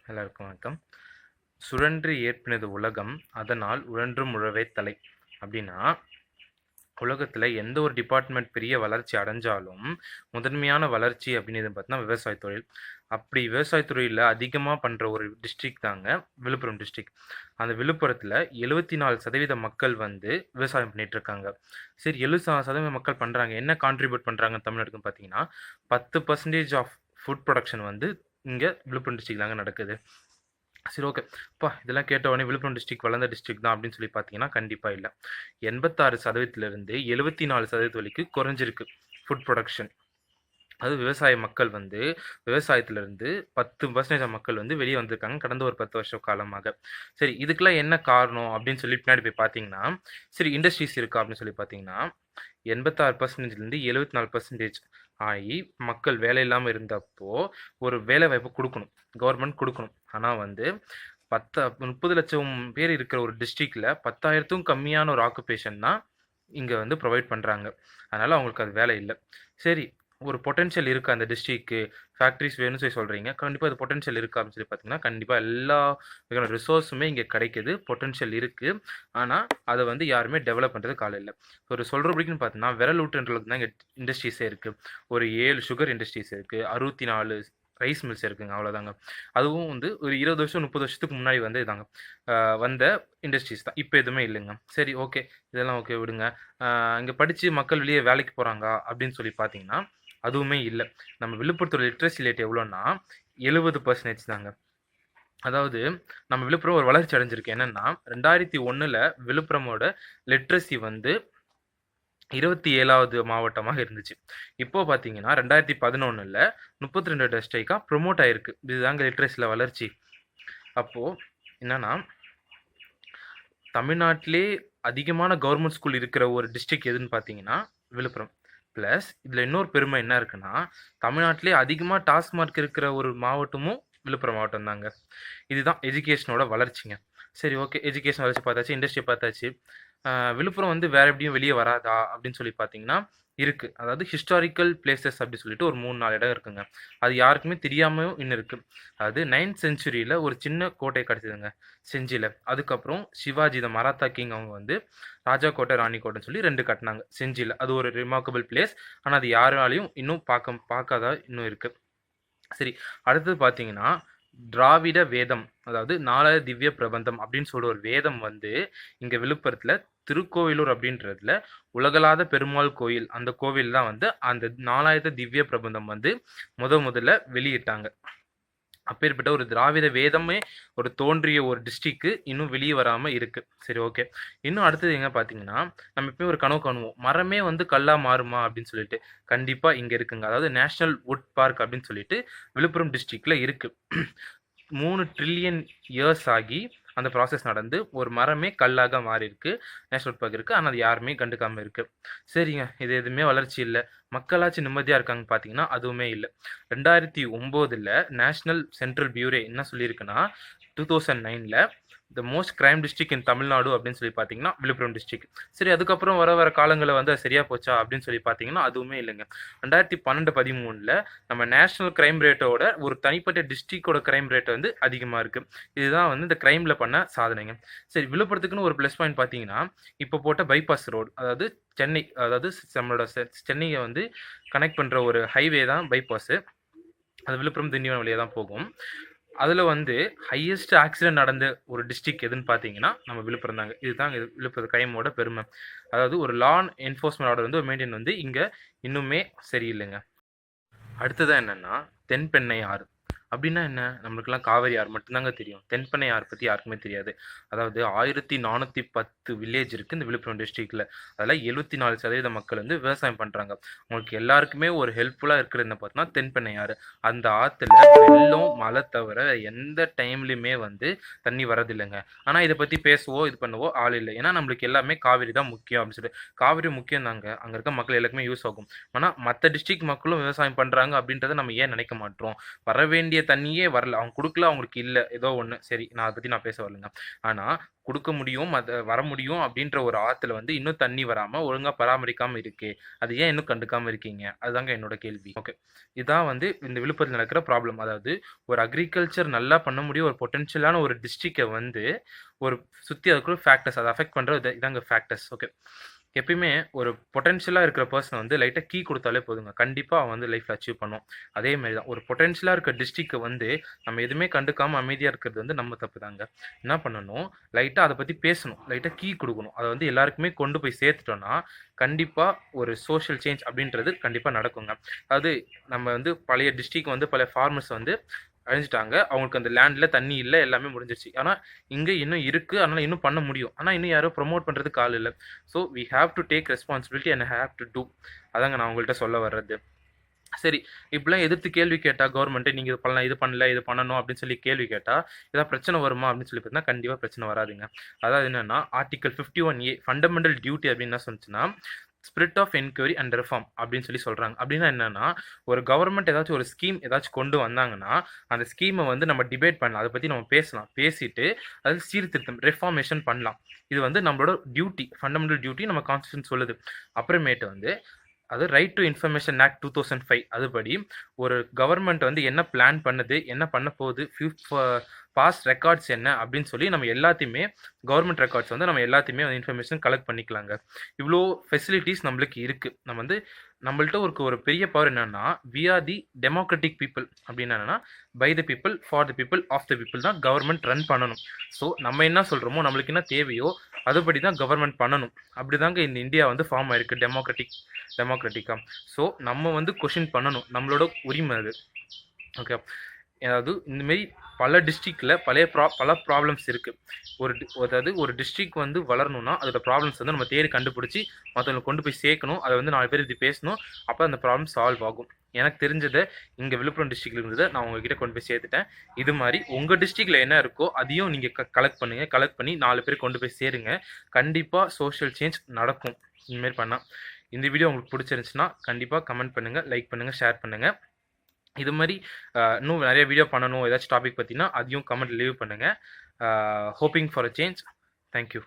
எல்லாருக்கும் வணக்கம். சுழன்று ஏற்பினது உலகம் அதனால் உழன்றும் உழவே தலை. அப்படின்னா உலகத்தில் எந்த ஒரு டிபார்ட்மெண்ட் பெரிய வளர்ச்சி அடைஞ்சாலும் முதன்மையான வளர்ச்சி அப்படின்னு பார்த்தீங்கன்னா விவசாய தொழில். அப்படி விவசாய துறையில் அதிகமாக பண்ணுற ஒரு டிஸ்ட்ரிக்ட் தாங்க விழுப்புரம் டிஸ்ட்ரிக்ட். அந்த விழுப்புரத்தில் 74% மக்கள் வந்து விவசாயம் பண்ணிட்டு இருக்காங்க. சரி, 74% மக்கள் பண்ணுறாங்க, என்ன கான்ட்ரிபியூட் பண்ணுறாங்க தமிழ்நாட்டுக்குன்னு பார்த்தீங்கன்னா 10% ஆஃப் ஃபுட் ப்ரொடக்ஷன் வந்து இங்கே விழுப்புரம் டிஸ்ட்ரிக்ட் தாங்க நடக்குது. சரி, ஓகே. இதெல்லாம் கேட்ட உடனே விழுப்புரம் டிஸ்ட்ரிக்ட் வளர்ந்த டிஸ்ட்ரிக்ட் தான் அப்படின்னு சொல்லி பார்த்தீங்கன்னா கண்டிப்பாக இல்லை. 86%லேருந்து 74% வரைக்கும் குறைஞ்சிருக்கு ஃபுட் ப்ரொடக்ஷன். அது விவசாய மக்கள் வந்து விவசாயத்திலிருந்து 10% மக்கள் வந்து வெளியே வந்திருக்காங்க கடந்த ஒரு 10 வருஷ காலமாக. சரி, இதுக்கெல்லாம் என்ன காரணம் அப்படின்னு சொல்லி பின்னாடி போய் பார்த்தீங்கன்னா, சரி இண்டஸ்ட்ரீஸ் இருக்கா அப்படின்னு சொல்லி பார்த்தீங்கன்னா 86%லேருந்து 74% ஆகி மக்கள் வேலை இல்லாமல் இருந்தப்போ ஒரு வேலை வாய்ப்பு கொடுக்கணும், கவர்மெண்ட் கொடுக்கணும். ஆனால் வந்து 30 லட்சம் பேர் இருக்கிற ஒரு டிஸ்ட்ரிக்டில் 10,000த்துக்கும் கம்மியான ஒரு ஆக்குபேஷன் தான் இங்கே வந்து ப்ரொவைட் பண்ணுறாங்க. அதனால் அவங்களுக்கு அது வேலை இல்லை. சரி, ஒரு பொட்டென்ஷியல் இருக்குது அந்த டிஸ்ட்ரிக்க்கு, ஃபேக்ட்ரிஸ் வேணும்னு சொல்லி சொல்கிறீங்க. கண்டிப்பாக அது பொட்டென்ஷியல் இருக்கா அப்படின்னு சொல்லி பார்த்தீங்கன்னா கண்டிப்பாக எல்லா வகையான ரிசோர்ஸுமே இங்கே கிடைக்கிது, பொட்டென்ஷியல் இருக்குது. ஆனால் அதை வந்து யாருமே டெவலப் பண்ணுறதுக்கு ஆள் இல்லை. ஒரு சொல்கிறபடிக்குன்னு பார்த்தீங்கன்னா விரல் விட்டுன்றதுக்கு தான் இங்கே இண்டஸ்ட்ரீஸே இருக்குது. ஒரு 7 சுகர் இண்டஸ்ட்ரீஸ் இருக்குது, 64 ரைஸ் மில்ஸ் இருக்குங்க, அவ்வளோதாங்க. அதுவும் வந்து ஒரு 20 வருஷம் 30 வருஷத்துக்கு முன்னாடி வந்து இதாங்க வந்த இண்டஸ்ட்ரீஸ் தான், இப்போ எதுவுமே இல்லைங்க. சரி, ஓகே, இதெல்லாம் ஓகே விடுங்க. இங்கே படித்து மக்கள் வெளியே வேலைக்கு போகிறாங்க அப்படின்னு சொல்லி பார்த்தீங்கன்னா அதுவுமே இல்லை. நம்ம விழுப்புரத்தோட லிட்ரஸி ரேட் எவ்வளோன்னா 70% தாங்க. அதாவது நம்ம விழுப்புரம் ஒரு வளர்ச்சி அடைஞ்சிருக்கு. என்னன்னா 2001 விழுப்புரமோட லிட்ரஸி வந்து 27வது மாவட்டமாக இருந்துச்சு. இப்போ பார்த்தீங்கன்னா 2011 32 டிஸ்ட்ரிக்டாக ப்ரொமோட் ஆயிருக்கு. இதுதாங்க லிட்ரஸியில் வளர்ச்சி. அப்போது என்னன்னா தமிழ்நாட்டிலே அதிகமான கவர்மெண்ட் ஸ்கூல் இருக்கிற ஒரு டிஸ்ட்ரிக்ட் எதுன்னு பார்த்தீங்கன்னா விழுப்புரம். ப்ளஸ் இதில் இன்னொரு பெருமை என்ன இருக்குன்னா தமிழ்நாட்டிலே அதிகமாக டாஸ்மார்க் இருக்கிற ஒரு மாவட்டமும் விழுப்புரம் மாவட்டம் தாங்க. இதுதான் எஜுகேஷனோட வளர்ச்சிங்க. சரி, ஓகே, எஜுகேஷன் வளர்ச்சி பார்த்தாச்சு, இண்டஸ்ட்ரி பார்த்தாச்சு. விழுப்புரம் வந்து வேறு எப்படியும் வெளியே வராதா அப்படின்னு சொல்லி பார்த்தீங்கன்னா இருக்குது. அதாவது ஹிஸ்டாரிக்கல் பிளேசஸ் அப்படி சொல்லிட்டு ஒரு 3-4 இடம் இருக்குங்க. அது யாருக்குமே தெரியாமல் இன்னும் இருக்குது. அதாவது 9th செஞ்சுரியில் ஒரு சின்ன கோட்டை கிடச்சிதுங்க செஞ்சியில். அதுக்கப்புறம் சிவாஜி த மராத்தா கிங் அவங்க வந்து ராஜா கோட்டை ராணி கோட்டைன்னு சொல்லி 2 கட்டினாங்க செஞ்சியில். அது ஒரு ரிமார்க்கபிள் பிளேஸ். ஆனால் அது யாராலையும் இன்னும் பார்க்காதா இன்னும் இருக்குது. சரி, அடுத்தது பார்த்தீங்கன்னா திராவிட வேதம், அதாவது 4 திவ்ய பிரபந்தம் அப்படின்னு சொல்ற ஒரு வேதம் வந்து இங்கே விழுப்புரத்தில் திருக்கோவிலூர் அப்படின்றதுல உலகளாத பெருமாள் கோயில், அந்த கோவில் தான் வந்து அந்த 4 திவ்ய பிரபந்தம் வந்து முதல்ல வெளியிட்டாங்க. அப்பேற்பட்ட ஒரு திராவிட வேதமே ஒரு தோன்றிய ஒரு டிஸ்ட்ரிக்ட் இன்னும் வெளியே வராமல் இருக்கு. சரி, ஓகே. இன்னும் அடுத்தது எங்க பார்த்தீங்கன்னா நம்ம எப்பயும் ஒரு கனவு காணுவோம், மரமே வந்து கல்லா மாறுமா அப்படின்னு சொல்லிட்டு. கண்டிப்பாக இங்கே இருக்குங்க. அதாவது நேஷனல் வுட் பார்க் அப்படின்னு சொல்லிட்டு விழுப்புரம் டிஸ்ட்ரிக்டில் இருக்கு. 3 ட்ரில்லியன் இயர்ஸ் ஆகி அந்த ப்ராசஸ் நடந்து ஒரு மரமே கல்லாக மாறி இருக்கு, நேஷனல் பார்க் இருக்குது. ஆனால் அது யாருமே கண்டுக்காமல் இருக்குது. சரிங்க, இது எதுவுமே வளர்ச்சி இல்லை. மக்களாச்சும் நிம்மதியாக இருக்காங்க பார்த்தீங்கன்னா அதுவுமே இல்லை. 2009 நேஷனல் சென்ட்ரல் பியூரோ என்ன சொல்லியிருக்குன்னா 2009 த மோஸ்ட் கிரைம் டிஸ்ட்ரிக்ட் இன் தமிழ்நாடு அப்படின்னு சொல்லி பார்த்தீங்கன்னா விழுப்புரம் டிஸ்ட்ரிக்ட். சரி, அதுக்கப்புறம் வர காலங்களில் வந்து அது சரியாக போச்சா அப்படின்னு சொல்லி பார்த்தீங்கன்னா அதுவுமே இல்லைங்க. 2012-13 நம்ம நேஷனல் கிரைம் ரேட்டோட ஒரு தனிப்பட்ட டிஸ்ட்ரிக்டோட கிரைம் ரேட் வந்து அதிகமாக இருக்குது. இதுதான் வந்து இந்த கிரைமில் பண்ண சாதனைங்க. சரி, விழுப்புரத்துக்குன்னு ஒரு ப்ளஸ் பாயிண்ட் பார்த்தீங்கன்னா இப்போ போட்ட பைபாஸ் ரோடு, அதாவது சென்னை, அதாவது நம்மளோட சென்னையை வந்து கனெக்ட் பண்ணுற ஒரு ஹைவே தான் பைபாஸு. அது விழுப்புரம் திண்டிவனம் வழியாக தான் போகும். அதில் வந்து ஹையஸ்ட் ஆக்சிடென்ட் நடந்த ஒரு டிஸ்ட்ரிக்ட் எதுன்னு பார்த்தீங்கன்னா நம்ம விழுப்புரம் தாங்க. இதுதான் விழுப்புரம் கிரைமோட பெருமை. அதாவது ஒரு லா என்ஃபோர்ஸ்மெண்ட் ஆர்டர் வந்து ஒரு மெயின்டைன் வந்து இங்கே இன்னுமே சரியில்லைங்க. அடுத்ததான் என்னென்னா தென்பெண்ணை ஆறு அப்படின்னா என்ன? நம்மளுக்கெல்லாம் காவேரி ஆறு மட்டும்தாங்க தெரியும். தென்பெண்ணை ஆறு பற்றி யாருக்குமே தெரியாது. அதாவது 1410 வில்லேஜ் இருக்குது இந்த விழுப்புரம் டிஸ்ட்ரிக்டில். அதில் 74% மக்கள் வந்து விவசாயம் பண்ணுறாங்க. உங்களுக்கு எல்லாருக்குமே ஒரு ஹெல்ப்ஃபுல்லாக இருக்கிறது பார்த்தீங்கன்னா தென்பெண்ணை ஆறு. அந்த ஆற்றுல வெள்ளம் மழை தவிர எந்த டைம்லையுமே வந்து தண்ணி வரதில்லைங்க. ஆனால் இதை பற்றி பேசுவோ இது பண்ணுவோ ஆள் இல்லை. ஏன்னா நம்மளுக்கு எல்லாமே காவிரி தான் முக்கியம் அப்படின்னு சொல்லிட்டு. காவிரி முக்கியம் தாங்க, அங்கே இருக்க மக்கள் எல்லாருக்குமே யூஸ் ஆகும். ஆனால் மற்ற டிஸ்ட்ரிக்ட் மக்களும் விவசாயம் பண்ணுறாங்க அப்படின்றத நம்ம ஏன் நினைக்க மாட்டோம்? வர வேண்டிய தண்ணியே வரல. அவங்க குடுக்கல, அவங்களுக்கு இல்ல. ஏதோ ஒண்ணு. சரி, நான் அத பத்தி நான் பேச வரலங்க. ஆனா, குடுக்க முடியும், வர முடியும் அப்படின்ற ஒரு ஆத்துல வந்து இன்னும் தண்ணி வராம, ஒழுங்கா பராமரிக்காம இருக்கே. அது ஏன் இன்னும் கண்டுக்காம இருக்கீங்க? அதுதாங்க என்னோட கேள்வி. ஓகே. இதான் வந்து இந்த விழுப்புரத்துல நடக்கிற ப்ராப்ளம். அதாவது ஒரு அக்ரிகல்ச்சர் நல்லா பண்ண முடியும் ஒரு பொட்டன்ஷியலான ஒரு டிஸ்ட்ரிக்ட்ட வந்து ஒரு சுத்தி அதுக்குள்ள ஃபேக்டர்ஸ் அத அஃபெக்ட் பண்ற இதாங்க ஃபேக்டர்ஸ். ஓகே. எப்பயுமே ஒரு பொட்டன்ஷியலா இருக்கிற பெர்சன் வந்து லைட்டா கீ குடுத்தாலே போதுங்க. கண்டிப்பா அவன் வந்து லைஃப்ல அச்சீவ் பண்ணுவான். அதே மாரி தான் ஒரு பொட்டன்ஷியலா இருக்க டிஸ்ட்ரிக்ட்ட வந்து நம்ம எதுவுமே கண்டுக்காம அமைதியா இருக்கிறது வந்து நம்ம தப்பு தாங்க. என்ன பண்ணணும், லைட்டா அத பத்தி பேசணும். லைட்டா கீ குடுக்கணும். அத வந்து எல்லாருக்குமே கொண்டு போய் சேர்த்துட்டோம்னா, கண்டிப்பா ஒரு சோஷியல் சேஞ்ச் அப்படின்றது கண்டிப்பா நடக்குங்க. அதாவது நம்ம வந்து பழைய டிஸ்ட்ரிக்ட் வந்து பழைய ஃபார்மர்ஸ் வந்து அழிஞ்சுட்டாங்க. அவங்களுக்கு அந்த லேண்ட்ல தண்ணி இல்ல. எல்லாமே முடிஞ்சிருச்சு. ஆனா, இங்க இன்னும் இருக்கு. அதனால இன்னும் பண்ண முடியும். ஆனா, இன்னும் யாரும் ப்ரமோட் பண்றதுக்கு ஆள் இல்ல. So, we have to take responsibility and have to do. அதாங்க நான் உங்கள்ட்ட சொல்ல வர்றது. சரி, இப்படிலாம் எதிர்த்து கேள்வி கேட்டா கவர்மெண்ட் நீங்க இது பண்ணலாம், இது பண்ணல, இது பண்ணணும் அப்படின்னு சொல்லி கேள்வி கேட்டா, ஏதாவது பிரச்சனை வருமா அப்படின்னு சொல்லி பார்த்தீங்கன்னா, கண்டிப்பா பிரச்சனை வராதுங்க. அதாவது என்னன்னா, ஆர்டிகிள் 51A ஃபண்டமெண்டல் டியூட்டி அப்படின்னு என்ன சொன்னுச்சுன்னா, spirit of enquiry and reform அப்படின்னு சொல்லி சொல்றாங்க. அப்படின்னா என்னன்னா, ஒரு கவர்மெண்ட் ஏதாச்சும் ஒரு ஸ்கீம் ஏதாச்சும் கொண்டு வந்தாங்கன்னா, அந்த ஸ்கீமை வந்து நம்ம டிபேட் பண்ணலாம். அதை பத்தி நம்ம பேசலாம். பேசிட்டு அது சீர்திருத்தம் ரெஃபார்மேஷன் பண்ணலாம். இது வந்து நம்மளோட டியூட்டி, ஃபண்டமெண்டல் டியூட்டி நம்ம கான்ஸ்டிடியூஷன் சொல்லுது. அப்புறமேட்டு வந்து அது ரைட் டு இன்ஃபர்மேஷன் ஆக்ட் 2005 அதுபடி ஒரு கவர்மெண்ட் வந்து என்ன பிளான் பண்ணுது, என்ன பண்ண போகுது, பாஸ்ட் ரெக்கார்ட்ஸ் என்ன அப்படின்னு சொல்லி நம்ம எல்லாத்தையுமே கவர்மெண்ட் ரெக்கார்ட்ஸ் வந்து நம்ம எல்லாத்தையுமே இன்ஃபர்மேஷன் கலெக்ட் பண்ணிக்கலாங்க. இவ்வளோ ஃபெசிலிட்டிஸ் நம்மளுக்கு இருக்கு. நம்ம வந்து நம்மள்ட்ட ஒரு பெரிய பவர் என்னன்னா, we are the democratic people அப்படின்னு என்னன்னா, by the people for the people of the people தான் கவர்மெண்ட் ரன் பண்ணணும். ஸோ நம்ம என்ன சொல்றோமோ நம்மளுக்கு என்ன தேவையோ அதுபடி தான் கவர்மெண்ட் பண்ணணும். அப்படிதாங்க இந்த இந்தியா வந்து ஃபார்ம் ஆயிருக்கு டெமோக்ராட்டிக்கா. ஸோ நம்ம வந்து கொஷின் பண்ணணும். நம்மளோட உரிமை அது. ஓகே. அதாவது இந்த மாரி பல டிஸ்ட்ரிக்ட்ல பல ப்ராப்ளம்ஸ் இருக்கு. அதாவது ஒரு டிஸ்ட்ரிக்ட் வந்து வளரணும்னா அதோட ப்ராப்ளம்ஸ் வந்து நம்ம தேடி கண்டுபிடிச்சி மற்றவங்களுக்கு கொண்டு போய் சேர்க்கணும். அதை வந்து 4 பேர் இது பேசணும். அப்போ அந்த ப்ராப்ளம் சால்வ் ஆகும். எனக்கு தெரிஞ்சதை இங்கே விழுப்புரம் டிஸ்ட்ரிக்ட்ல இருந்ததை நான் உங்ககிட்ட கொண்டு போய் சேர்த்துட்டேன். இது மாதிரி உங்கள் டிஸ்ட்ரிக்ட்ல என்ன இருக்கோ அதையும் நீங்கள் கலெக்ட் பண்ணுங்க. கலெக்ட் பண்ணி 4 பேர் கொண்டு போய் சேருங்க. கண்டிப்பாக சோஷியல் சேஞ்ச் நடக்கும். இந்தமாரி பண்ணால். இந்த வீடியோ உங்களுக்கு பிடிச்சிருந்துச்சுன்னா கண்டிப்பாக கமெண்ட் பண்ணுங்கள், லைக் பண்ணுங்கள், ஷேர் பண்ணுங்கள். இது மாதிரி இன்னும் நிறைய வீடியோ பண்ணணும் ஏதாச்சும் டாபிக் பார்த்தீங்கன்னா அதையும் கமெண்ட் லீவ் பண்ணுங்கள். Hoping for a change. Thank you.